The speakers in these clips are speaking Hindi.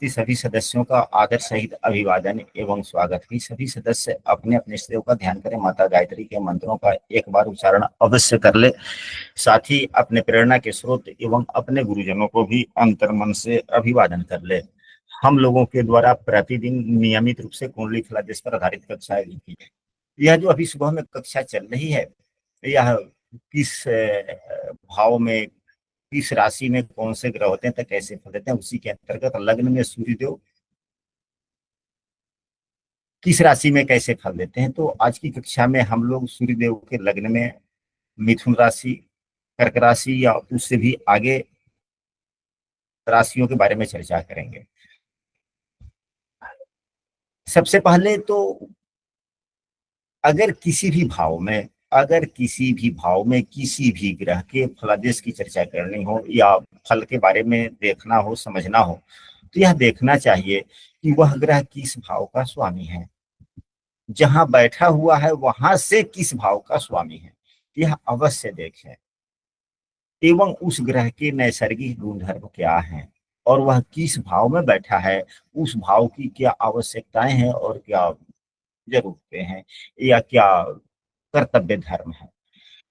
उपस्थित सभी सदस्यों का आदर सहित अभिवादन एवं स्वागत है। सभी सदस्य अपने अपने इष्टदेव का ध्यान करें। माता गायत्री के मंत्रों का एक बार उच्चारण अवश्य कर ले। साथ ही अपने प्रेरणा के स्रोत एवं अपने गुरुजनों को भी अंतर्मन से अभिवादन कर ले। हम लोगों के द्वारा प्रतिदिन नियमित रूप से कुंडली फलादेश पर आधारित कक्षाएं ली है। यह जो अभी सुबह में कक्षा चल रही है, यह किस भाव में, किस राशि में कौन से ग्रह होते हैं तो कैसे फल देते हैं, उसी के अंतर्गत लग्न में सूर्यदेव किस राशि में कैसे फल देते हैं। तो आज की कक्षा में हम लोग सूर्यदेव के लग्न में मिथुन राशि, कर्क राशि या उससे भी आगे राशियों के बारे में चर्चा करेंगे। सबसे पहले तो अगर किसी भी भाव में किसी भी ग्रह के फलादेश की चर्चा करनी हो या फल के बारे में देखना हो, समझना हो, तो यह देखना चाहिए कि वह ग्रह किस भाव का स्वामी है, जहां बैठा हुआ है वहां से किस भाव का स्वामी है, यह अवश्य देखें। एवं उस ग्रह के नैसर्गिक गुणधर्म क्या हैं और वह किस भाव में बैठा है, उस भाव की क्या आवश्यकताएं हैं और क्या जरूरतें हैं या क्या कर्तव्य धर्म है।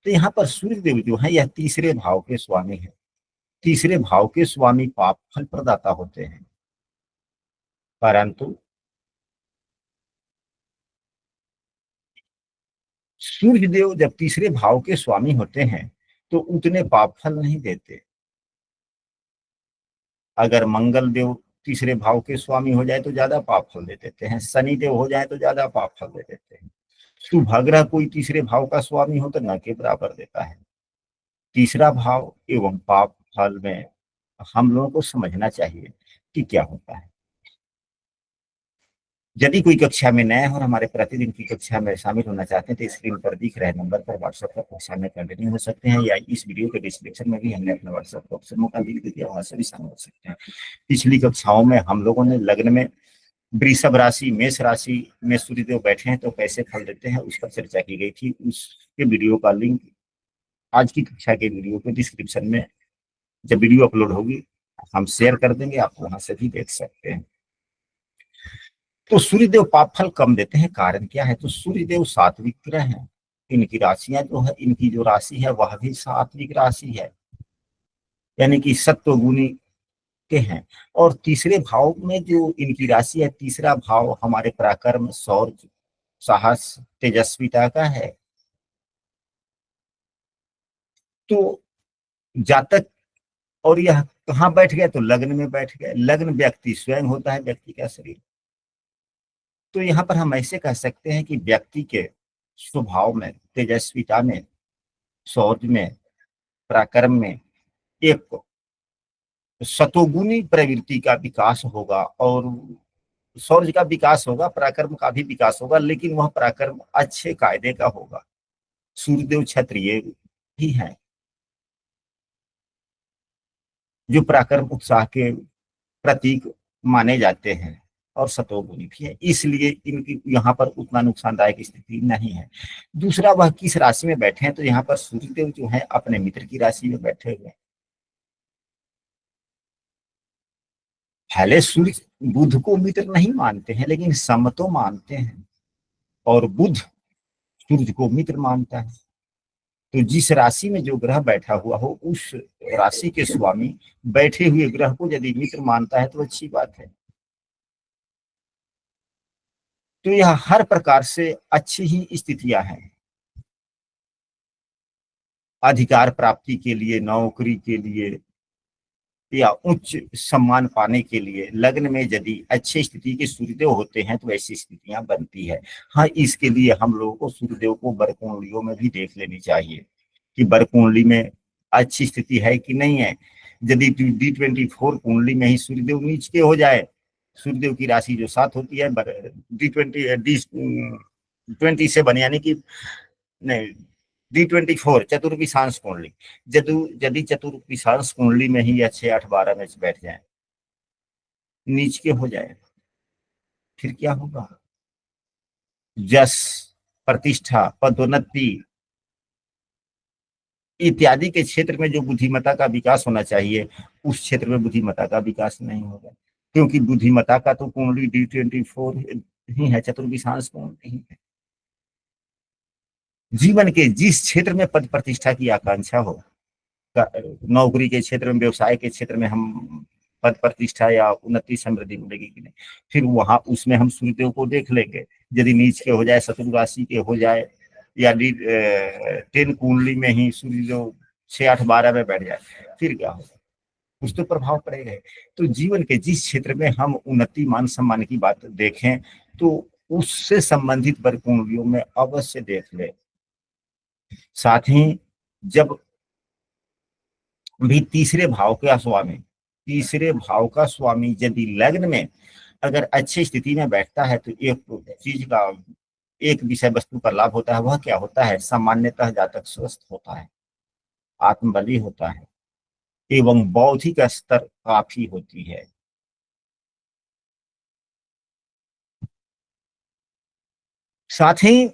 तो यहाँ पर सूर्यदेव जो है यह तीसरे भाव के स्वामी है। तीसरे भाव के स्वामी पाप फल प्रदाता होते हैं, परंतु सूर्यदेव जब तीसरे भाव के स्वामी होते हैं तो उतने पाप फल नहीं देते। अगर मंगल देव तीसरे भाव के स्वामी हो जाए तो ज्यादा पाप फल दे देते हैं, शनि देव हो जाए तो ज्यादा पाप फल दे देते हैं। शुभ ग्रह कोई तीसरे भाव का स्वामी हो तो न के बराबर देता है। तीसरा भाव एवं पाप फल में हम लोगों को समझना चाहिए कि क्या होता है। यदि कोई कक्षा में नया है और हमारे प्रतिदिन की कक्षा में शामिल होना चाहते हैं तो स्क्रीन पर दिख रहे नंबर पर व्हाट्सएप पर कक्षा में कंटिन्यू हो सकते हैं, या इस वीडियो के डिस्क्रिप्शन में भी हमने अपना व्हाट्सएप ऑप्शन का लिंक दिया, वहां से भी शामिल हो सकते हैं। पिछली कक्षाओं में हम लोगों ने लग्न में वृषभ राशि, मेष राशि में सूर्यदेव बैठे हैं तो कैसे फल देते हैं उस पर चर्चा की गई थी। उसके वीडियो का लिंक आज की कक्षा के वीडियो के डिस्क्रिप्शन में जब वीडियो अपलोड होगी हम शेयर कर देंगे, आप वहां से भी देख सकते हैं। तो सूर्यदेव पाप फल कम देते हैं, कारण क्या है? तो सूर्यदेव सात्विक ग्रह हैं। इनकी राशियां जो है, इनकी जो राशि है वह भी सात्विक राशि है, यानी कि सत्वगुणी के हैं। और तीसरे भाव में जो इनकी राशि है, तीसरा भाव हमारे पराक्रम, शौर्य, साहस, तेजस्विता का है। तो जातक, और यह कहाँ बैठ गया? तो लग्न में बैठ गया। लग्न व्यक्ति स्वयं होता है, व्यक्ति का शरीर। तो यहाँ पर हम ऐसे कह सकते हैं कि व्यक्ति के स्वभाव में, तेजस्विता में, शौर्य में, पराक्रम में एक सतोगुणी प्रवृत्ति का विकास होगा और शौर्य का विकास होगा, पराक्रम का भी विकास होगा, लेकिन वह पराक्रम अच्छे कायदे का होगा। सूर्यदेव क्षत्रिय ही हैं जो पराक्रम उत्साह के प्रतीक माने जाते हैं और सतोगुणी भी है, इसलिए इनकी यहाँ पर उतना नुकसानदायक स्थिति नहीं है। दूसरा, वह किस राशि में बैठे हैं? तो यहाँ पर सूर्यदेव जो है अपने मित्र की राशि में बैठे हुए हैं। पहले सूर्य बुध को मित्र नहीं मानते हैं, लेकिन सम तो मानते हैं, और बुध सूर्य को मित्र मानता है। तो जिस राशि में जो ग्रह बैठा हुआ हो, उस राशि के स्वामी बैठे हुए ग्रह को यदि मित्र मानता है तो अच्छी बात है। तो यह हर प्रकार से अच्छी ही स्थितियां हैं। अधिकार प्राप्ति के लिए, नौकरी के लिए या उच्च सम्मान पाने के लिए लग्न में यदि अच्छी स्थिति के सूर्यदेव होते हैं तो ऐसी स्थितियां बनती है। हाँ, इसके लिए हम लोगों को सूर्यदेव को वर कुंडलियों में भी देख लेनी चाहिए कि वर कुंडली में अच्छी स्थिति है कि नहीं है। यदि D24 कुंडली में ही सूर्यदेव नीच के हो जाए, सूर्यदेव की राशि जो 7 होती है, D27 यानी कि नहीं, D24 चतुर्विशांश कुंडली, यदि चतुर्विशांश कुंडली में ही 6, 8, 12 में बैठ जाए, नीच के हो जाए, फिर क्या होगा? यश, प्रतिष्ठा, पदोन्नति इत्यादि के क्षेत्र में जो बुद्धिमत्ता का विकास होना चाहिए, उस क्षेत्र में बुद्धिमत्ता का विकास नहीं होगा। क्योंकि बुद्धिमता का तो कुंडली D24 ही है, चतुर्विशांश कोण नहीं है। जीवन के जिस क्षेत्र में पद प्रतिष्ठा की आकांक्षा हो, नौकरी के क्षेत्र में, व्यवसाय के क्षेत्र में हम पद प्रतिष्ठा या उन्नति समृद्धि मिलेगी कि नहीं, फिर वहां उसमें हम सूर्यदेव को देख लेंगे। यदि नीच के हो जाए, शत्रु राशि के हो जाए, या 10 कुंडली में ही सूर्यदेव 6, 8, 12 में बैठ जाए, फिर क्या होगा? कुछ तो प्रभाव पड़ेगा। तो जीवन के जिस क्षेत्र में हम उन्नति मान सम्मान की बात देखें, तो उससे संबंधित वर्ग कुंडलियों में अवश्य देख ले। साथ ही जब भी तीसरे भाव का स्वामी यदि लग्न में अगर अच्छी स्थिति में बैठता है, तो एक विषय वस्तु का लाभ होता है। वह क्या होता है? सामान्यतः जातक स्वस्थ होता है, आत्मबली होता है, एवं बौद्धिक स्तर काफी होती है। साथ ही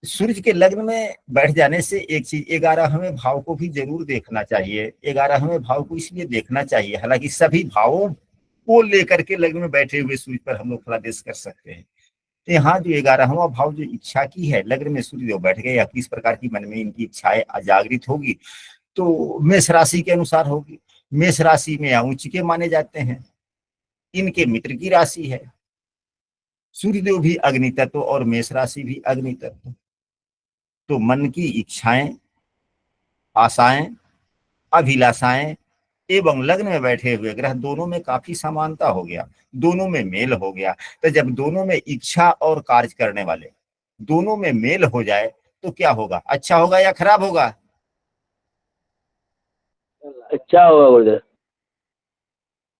सूर्य के लग्न में बैठ जाने से एक चीज, 11वें भाव को भी जरूर देखना चाहिए। 11वें भाव को इसलिए देखना चाहिए, हालांकि सभी भावों को लेकर के लग्न में बैठे हुए सूर्य पर हम लोग फलादेश कर सकते हैं। तो यहाँ जो 11वां भाव जो इच्छा की है, लग्न में सूर्य देव बैठ गए, या किस प्रकार की मन में इनकी इच्छाएं अजागृत होगी, तो मेष राशि के अनुसार होगी। मेष राशि में या उच्च के माने जाते हैं, इनके मित्र की राशि है। सूर्यदेव भी अग्नि तत्व और मेष राशि भी अग्नि तत्व। तो मन की इच्छाएं, आशाएं, अभिलाषाएं एवं लग्न में बैठे हुए ग्रह, दोनों में काफी समानता हो गया, दोनों में मेल हो गया। तो जब दोनों में इच्छा और कार्य करने वाले दोनों में मेल हो जाए, तो क्या होगा? अच्छा होगा या खराब होगा? अच्छा होगा गुरुदेव।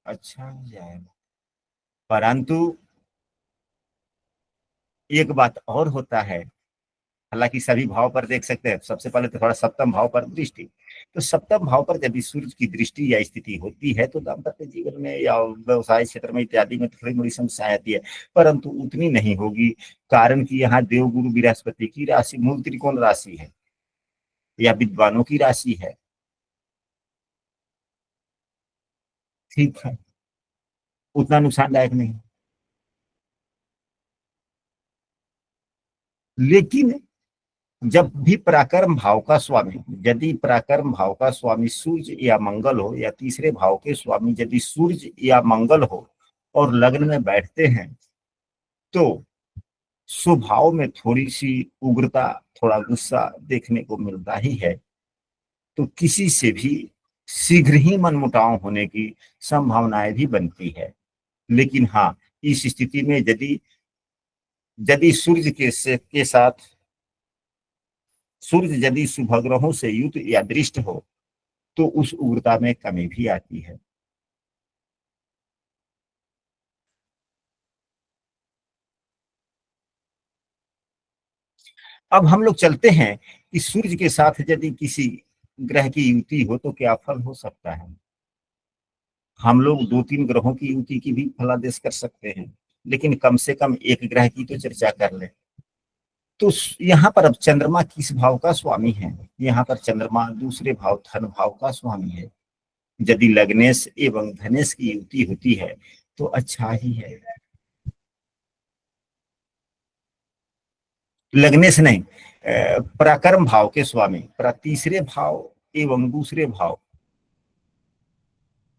अच्छा हो जाएगा। परंतु एक बात और होता है, हालांकि सभी भाव पर देख सकते हैं। सबसे पहले तो थोड़ा सप्तम भाव पर दृष्टि। तो सप्तम भाव पर जब सूर्य की दृष्टि या स्थिति होती है, तो दाम्पत्य जीवन में या व्यवसाय क्षेत्र में इत्यादि में थोड़ी मोड़ी समस्या आती है, परंतु उतनी नहीं होगी। कारण कि यहाँ देवगुरु बृहस्पति की राशि मूल त्रिकोण राशि है, या विद्वानों की राशि है। ठीक है, उतना नुकसानदायक नहीं। लेकिन जब भी पराक्रम भाव का स्वामी, यदि पराक्रम भाव का स्वामी सूर्य या मंगल हो, या तीसरे भाव के स्वामी यदि सूर्य या मंगल हो और लग्न में बैठते हैं, तो स्वभाव में थोड़ी सी उग्रता, थोड़ा गुस्सा देखने को मिलता ही है। तो किसी से भी शीघ्र ही मनमुटाव होने की संभावनाएं भी बनती है। लेकिन हाँ, इस स्थिति में यदि यदि के साथ सूर्य यदि शुभ ग्रहों से युक्त या दृष्ट हो, तो उस उग्रता में कमी भी आती है। अब हम लोग चलते हैं कि सूर्य के साथ यदि किसी ग्रह की युति हो, तो क्या फल हो सकता है। हम लोग 2-3 ग्रहों की युति की भी फलादेश कर सकते हैं, लेकिन कम से कम एक ग्रह की तो चर्चा कर ले। तो यहाँ पर अब चंद्रमा किस भाव का स्वामी है? यहाँ पर चंद्रमा दूसरे भाव धन भाव का स्वामी है। यदि लग्नेश एवं धनेश की युति होती है, तो अच्छा ही है। लग्नेश नहीं, पराक्रम भाव के स्वामी, तीसरे भाव एवं दूसरे भाव,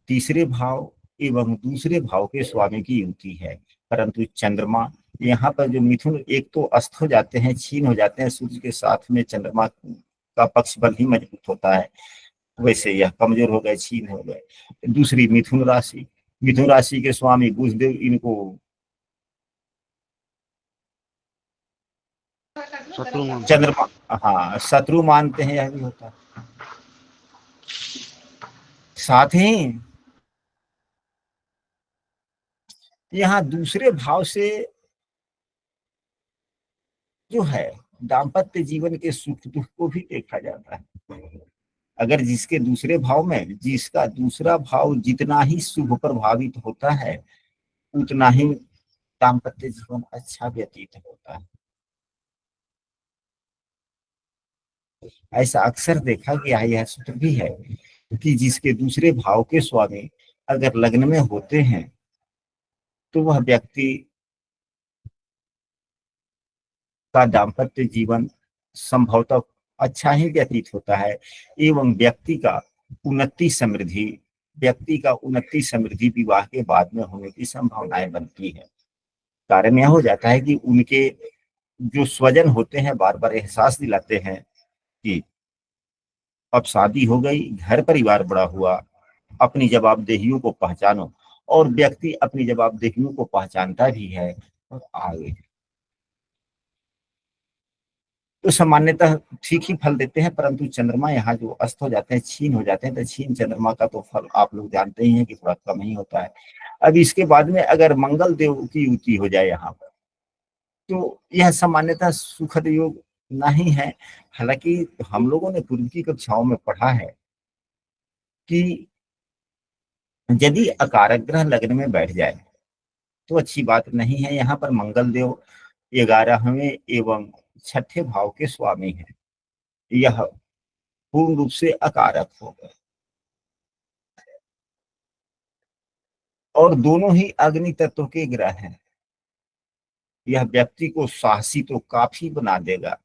तीसरे भाव एवं दूसरे भाव के स्वामी की युति है। परंतु चंद्रमा यहाँ पर जो मिथुन, एक तो अस्त हो जाते हैं, क्षीण हो जाते हैं सूर्य के साथ में, चंद्रमा का पक्ष बल ही मजबूत होता है, वैसे यह कमजोर हो गए, क्षीण हो गए। दूसरी मिथुन राशि, मिथुन राशि के स्वामी बुधदेव, इनको चंद्रमा, हाँ, शत्रु मानते हैं, यह भी होता है। साथ ही यहाँ दूसरे भाव से जो है दाम्पत्य जीवन के सुख दुख को भी देखा जाता है। अगर जिसका दूसरा भाव जितना ही शुभ प्रभावित होता है, उतना ही दाम्पत्य जीवन अच्छा व्यतीत होता है। ऐसा अक्सर देखा गया है, यह सूत्र भी है कि जिसके दूसरे भाव के स्वामी अगर लग्न में होते हैं, तो वह व्यक्ति का दाम्पत्य जीवन संभवतः अच्छा ही व्यतीत होता है एवं व्यक्ति का उन्नति समृद्धि विवाह के बाद में होने की संभावनाएं बनती है। कारण यह हो जाता है कि उनके जो स्वजन होते हैं बार बार एहसास दिलाते हैं कि अब शादी हो गई, घर परिवार बड़ा हुआ, अपनी जवाबदेहियों को पहचानो। और व्यक्ति अपनी जवाबदेहियों को पहचानता भी है और आगे तो सामान्यतः ठीक ही फल देते हैं, परंतु चंद्रमा यहाँ जो अस्त हो जाते हैं, क्षीण हो जाते हैं, तो क्षीण चंद्रमा का तो फल आप लोग जानते ही हैं कि थोड़ा कम ही होता है। अब इसके बाद में अगर मंगल देव की युति हो जाए यहाँ पर, तो यह सामान्यतः सुखद योग नहीं है। हालांकि हम लोगों ने पूर्व की कक्षाओं में पढ़ा है कि यदि अकारक ग्रह लग्न में बैठ जाए तो अच्छी बात नहीं है। यहाँ पर मंगल देव 11वें एवं छठे भाव के स्वामी है, यह पूर्ण रूप से अकारक होगा। और दोनों ही अग्नि तत्व के ग्रह हैं। यह व्यक्ति को साहसी तो काफी बना देगा,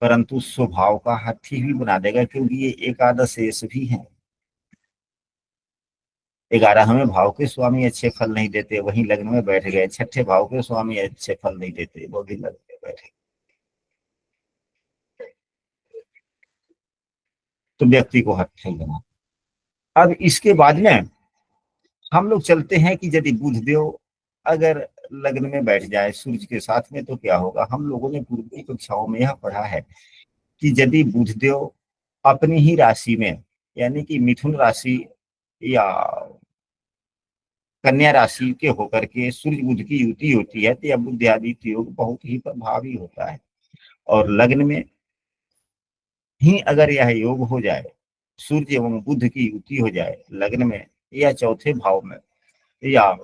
परंतु स्वभाव का हठी भी बना देगा, क्योंकि ये एकादश शेष भी हैं। 11वें भाव के स्वामी अच्छे फल नहीं देते, वहीं लग्न में बैठ गए। छठे भाव के स्वामी अच्छे फल नहीं देते, वो भी लग्न में बैठे, तो व्यक्ति को हठी बना। अब इसके बाद में हम लोग चलते हैं कि यदि बुध देव अगर लग्न में बैठ जाए सूर्य के साथ में तो क्या होगा। हम लोगों ने पूर्व की कक्षाओं में यह पढ़ा है कि यदि बुध देव अपनी ही राशि में, यानी कि मिथुन राशि या कन्या राशि के होकर के सूर्य बुध की युति होती है, तो यह बुद्धिआदित्य योग बहुत ही प्रभावी होता है। और लग्न में ही अगर यह योग हो जाए, सूर्य एवं बुध की युति हो जाए लग्न में या चौथे भाव में या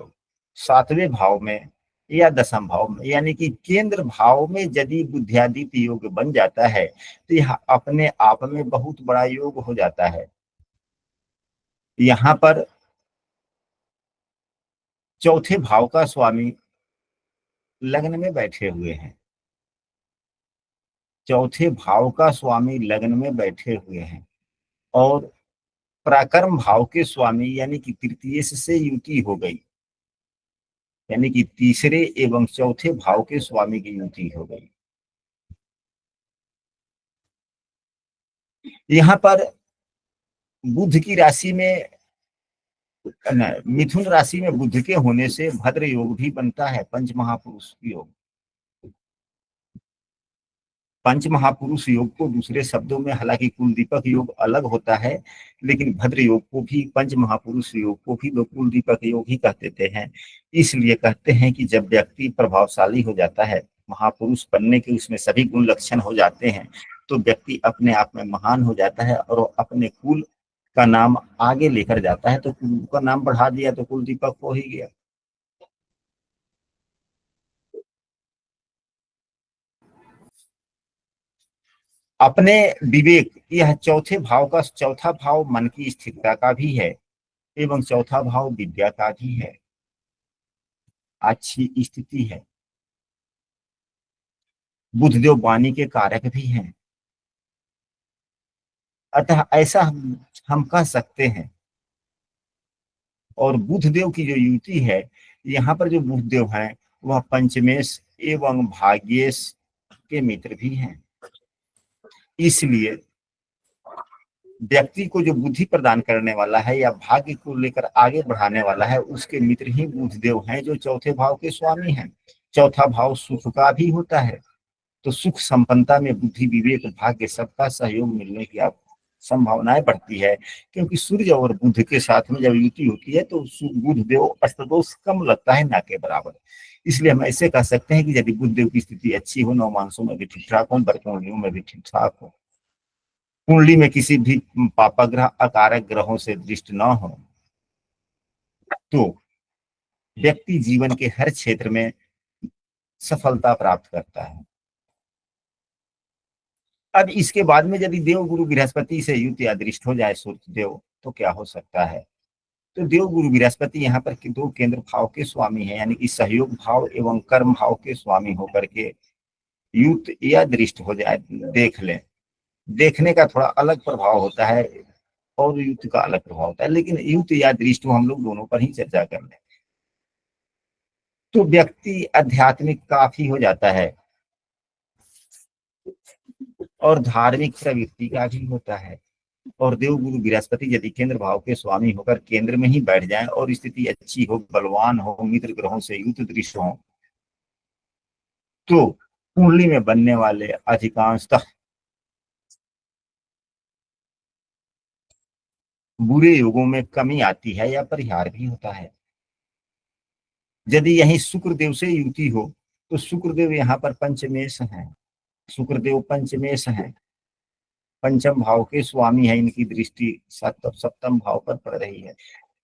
सातवें भाव में या दसम भाव में, यानी कि केंद्र भाव में यदि बुद्धिआदित्य योग बन जाता है तो यह अपने आप में बहुत बड़ा योग हो जाता है। यहाँ पर चौथे भाव का स्वामी लग्न में बैठे हुए हैं, चौथे भाव का स्वामी लग्न में बैठे हुए हैं और पराक्रम भाव के स्वामी यानी कि तृतीय से युति हो गई, यानी कि तीसरे एवं चौथे भाव के स्वामी की युति हो गई। यहाँ पर बुध की राशि में, मिथुन राशि में बुध के होने से भद्र योग भी बनता है, पंच महापुरुष योग। पंच महापुरुष योग को दूसरे शब्दों में, हालांकि कुल दीपक योग अलग होता है, लेकिन भद्र योग को भी, पंच महापुरुष योग को भी लोग कुल दीपक योग ही कहते हैं। इसलिए कहते हैं कि जब व्यक्ति प्रभावशाली हो जाता है, महापुरुष बनने के उसमें सभी गुण लक्षण हो जाते हैं, तो व्यक्ति अपने आप में महान हो जाता है और अपने कुल का नाम आगे लेकर जाता है। तो कुल का नाम बढ़ा दिया तो कुल दीपक हो ही गया। अपने विवेक, यह चौथे भाव का, चौथा भाव मन की स्थिरता का भी है एवं चौथा भाव विद्या का भी है, अच्छी स्थिति है। बुधदेव वाणी के कारक भी हैं, अतः ऐसा हम कह सकते हैं। और बुधदेव की जो युति है, यहाँ पर जो बुधदेव हैं वह पंचमेश एवं भाग्येश के मित्र भी हैं। इसलिए व्यक्ति को जो बुद्धि प्रदान करने वाला है या भाग्य को लेकर आगे बढ़ाने वाला है, उसके मित्र ही बुधदेव हैं, जो चौथे भाव के स्वामी हैं। चौथा भाव सुख का भी होता है, तो सुख संपन्नता में बुद्धि विवेक भाग्य सबका सहयोग मिलने की आप संभावनाएं बढ़ती है। क्योंकि सूर्य और बुध के साथ में जब युति होती है तो बुध देव अष्टदोष कम लगता है, ना के बराबर। इसलिए हम ऐसे कह सकते हैं कि यदि बुध देव की स्थिति अच्छी हो, नवमांसों में भी ठीक ठाक हो, बरकुंडलियों में भी ठीक ठाक हो, कुंडली में किसी भी पापाग्रह अकारक ग्रहों से दृष्ट न हो, तो व्यक्ति जीवन के हर क्षेत्र में सफलता प्राप्त करता है। अब इसके बाद में यदि देव गुरु बृहस्पति से युति अदृष्ट हो जाए सूर्य देव, तो क्या हो सकता है। तो देव गुरु बृहस्पति यहाँ पर दो केंद्र भाव के स्वामी है, यानी कि सहयोग भाव एवं कर्म भाव के स्वामी होकर के युक्त या दृष्ट हो जाए, देख लें। देखने का थोड़ा अलग प्रभाव होता है और युक्त का अलग प्रभाव होता है, लेकिन युक्त या दृष्ट हम लोग दोनों पर ही चर्चा कर लें। तो व्यक्ति आध्यात्मिक काफी हो जाता है और धार्मिक प्रवृत्ति का भी होता है। और देव गुरु बृहस्पति यदि केंद्र भाव के स्वामी होकर केंद्र में ही बैठ जाए और स्थिति अच्छी हो, बलवान हो, मित्र ग्रहों से युक्त दृश्य हो, तो कुंडली में बनने वाले अधिकांशतः बुरे योगों में कमी आती है या परिहार भी होता है। यदि यही शुक्रदेव से युति हो तो शुक्रदेव यहाँ पर पंचमेश है, शुक्रदेव पंचमेश है, पंचम भाव के स्वामी है, इनकी दृष्टि सप्तम भाव पर पड़ रही है।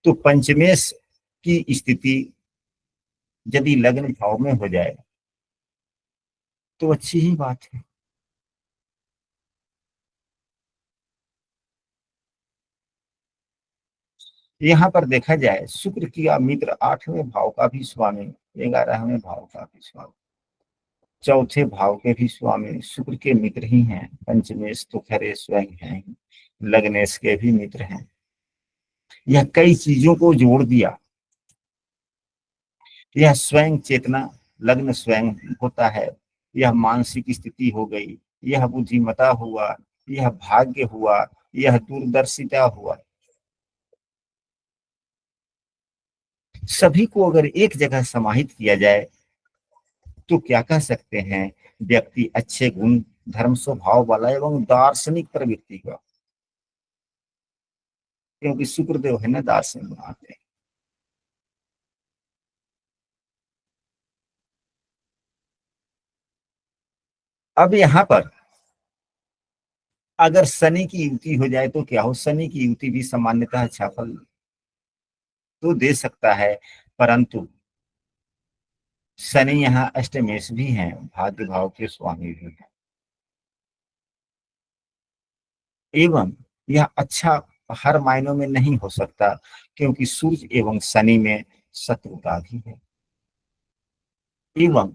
तो पंचमेश की स्थिति यदि लग्न भाव में हो जाए तो अच्छी ही बात है। यहाँ पर देखा जाए शुक्र किया मित्र 8वें भाव का भी स्वामी, 11वें भाव का भी स्वामी, चौथे भाव के भी स्वामी शुक्र के मित्र ही हैं। पंचमेश तो खरे स्वयं हैं, लग्नेश के भी मित्र हैं। यह कई चीजों को जोड़ दिया। यह स्वयं चेतना लग्न स्वयं होता है, यह मानसिक स्थिति हो गई, यह बुद्धिमता हुआ, यह भाग्य हुआ, यह दूरदर्शिता हुआ। सभी को अगर एक जगह समाहित किया जाए तो क्या कह सकते हैं, व्यक्ति अच्छे गुण धर्म स्वभाव वाला एवं दार्शनिक प्रवृत्ति का, क्योंकि शुक्रदेव है ना दार्शनिक बनाते हैं। अब यहाँ पर अगर शनि की युति हो जाए तो क्या हो, शनि की युति भी सामान्यतः अच्छा फल तो दे सकता है, परंतु शनि यहाँ अष्टमेश भी हैं, भाग्य भाव के स्वामी भी हैं, एवं यह अच्छा हर मायनों में नहीं हो सकता, क्योंकि सूर्य एवं शनि में शत्रुता भी है। एवं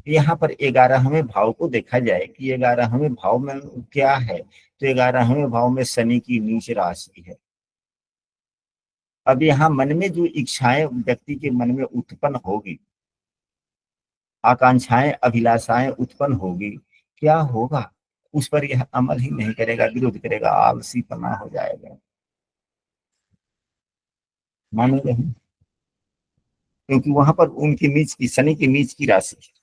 यहाँ पर 11वें भाव को देखा जाए कि 11वें भाव में क्या है, तो 11वें भाव में शनि की नीच राशि है। अब यहाँ मन में जो इच्छाएं व्यक्ति के मन में उत्पन्न होगी, आकांक्षाएं अभिलाषाएं उत्पन्न होगी, क्या होगा, उस पर यह अमल ही नहीं करेगा, विरोध करेगा, आलसीपना हो जाएगा, मानेगा नहीं, क्योंकि वहां पर उनकी नीच की शनि की नीच की राशि है।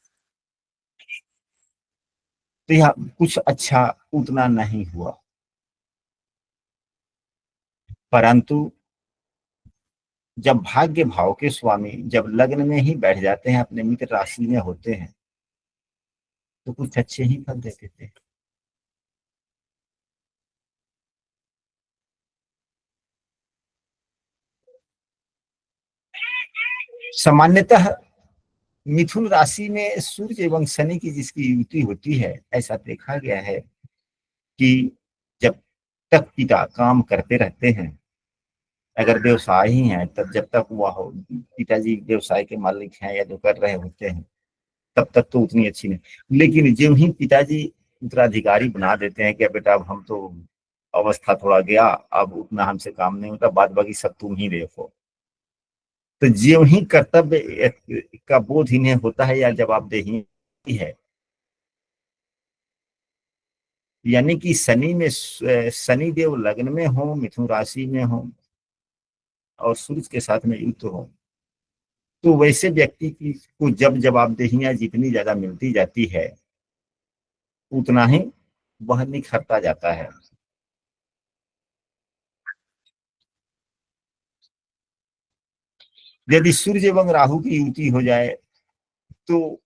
तो यह कुछ अच्छा उतना नहीं हुआ। परंतु जब भाग्य भाव के स्वामी जब लग्न में ही बैठ जाते हैं, अपने मित्र राशि में होते हैं, तो कुछ अच्छे ही फल देते थे। सामान्यतः मिथुन राशि में सूर्य एवं शनि की जिसकी युति होती है, ऐसा देखा गया है कि जब तक पिता काम करते रहते हैं, अगर व्यवसाय ही है, तब जब तक वह हो, पिताजी व्यवसाय के मालिक हैं या जो कर रहे होते हैं, तब तक तो उतनी अच्छी नहीं। लेकिन जो ही पिताजी उत्तराधिकारी बना देते हैं कि बेटा अब हम तो अवस्था थोड़ा गया, अब उतना हमसे काम नहीं होता, बाद बाकी सब तुम ही देखो, तो ज्यों ही कर्तव्य का बोध इन्हें होता है या जवाबदेही है, यानी कि शनि में शनि देव लग्न में हो, मिथुन राशि में हो और सूर्य के साथ में युक्त हो, तो वैसे व्यक्ति की को जब जवाबदेहियां जितनी ज्यादा मिलती जाती है, उतना ही वह निखरता जाता है। यदि सूर्य एवं राहु की युति हो जाए तो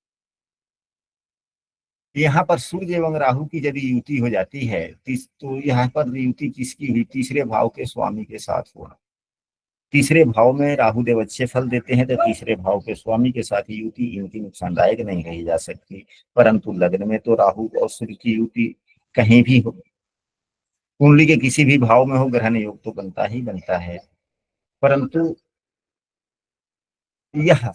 यहाँ पर सूर्य एवं राहु की यदि युति हो जाती है, तो यहाँ पर युति किसकी हुई, तीसरे भाव के स्वामी के साथ हुआ। तीसरे भाव में राहु देव अच्छे फल देते हैं, तो तीसरे भाव के स्वामी के साथ युति इनकी नुकसानदायक नहीं कही जा सकती। परंतु लग्न में तो राहु और सूर्य की युति कहीं भी हो, कुंडली के किसी भी भाव में हो, ग्रहण योग तो बनता ही बनता है। परंतु यह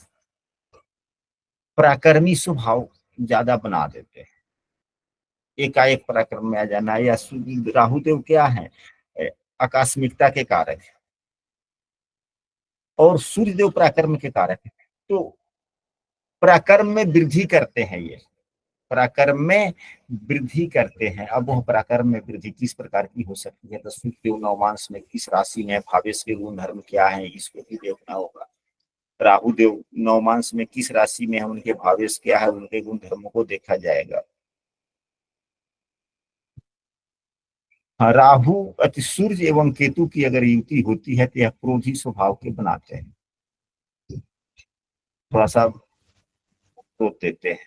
पराक्रमी स्वभाव ज्यादा बना देते हैं। एकाएक पराक्रम में आ जाना, या राहु देव क्या है, आकस्मिकता के कारक है, और सूर्य देव पराक्रम के कारक है। तो पराक्रम में वृद्धि करते हैं, ये पराक्रम में वृद्धि करते हैं। अब वह पराक्रम में वृद्धि किस प्रकार की हो सकती है, तो सूर्य देव नवमांश में किस राशि में, भावेश के गुण धर्म क्या है, इसको भी देखना होगा। राहु देव नवमांश में किस राशि में है, उनके भावेश क्या है, उनके गुण धर्मों को देखा जाएगा। हाँ, राहु अति सूर्य एवं केतु की अगर युति होती है तो यह क्रोधी स्वभाव के बनाते हैं, थोड़ा सा क्रोध देते हैं,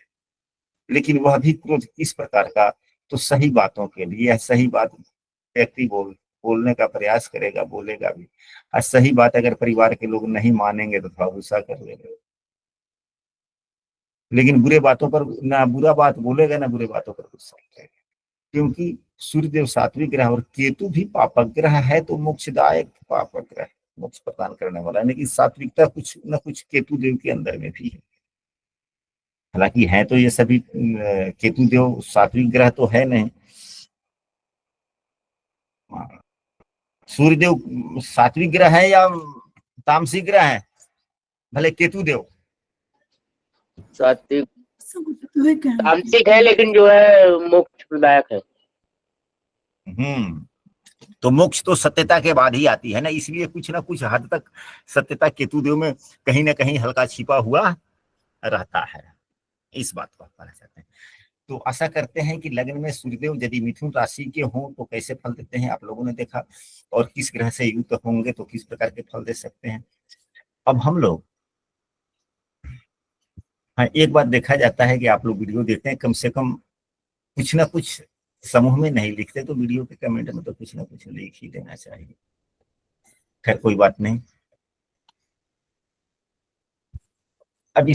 लेकिन वह भी क्रोध किस प्रकार का, तो सही बातों के लिए। यह सही बात व्यक्ति बोलने का प्रयास करेगा, बोलेगा भी, और सही बात अगर परिवार के लोग नहीं मानेंगे तो थोड़ा गुस्सा कर लेगा, लेकिन बुरे बातों पर ना बुरा बात बोलेगा, ना बुरे बातों पर गुस्सा करेगा। क्योंकि सूर्यदेव सात्विक ग्रह और केतु भी पापक ग्रह है, तो मोक्षदायक पापक ग्रह, मोक्ष प्रदान करने वाला है। लेकिन सात्विकता कुछ न कुछ केतु देव के अंदर में भी है। हालांकि है तो ये सभी केतु देव सात्विक ग्रह तो है नहीं। सूर्यदेव सात्विक ग्रह है या तामसिक ग्रह है, भले केतु देव सात्विक तामसिक है, लेकिन जो है मोक्ष प्रदायक है। तो मोक्ष तो सत्यता के बाद ही आती है ना, इसलिए कुछ ना कुछ हद तक सत्यता केतु देव में कहीं ना कहीं हल्का छिपा हुआ रहता है। इस बात को बताना चाहते हैं। तो आशा करते हैं कि लग्न में सूर्यदेव यदि मिथुन राशि के हों तो कैसे फल देते हैं, आप लोगों ने देखा, और किस ग्रह से युक्त होंगे तो किस प्रकार के फल दे सकते हैं। अब हम लोग, हाँ, एक बात देखा जाता है कि आप लोग वीडियो देखते हैं, कम से कम कुछ ना कुछ समूह में नहीं लिखते, तो वीडियो के कमेंट में तो कुछ ना कुछ लिख ही देना चाहिए। खैर कोई बात नहीं। अब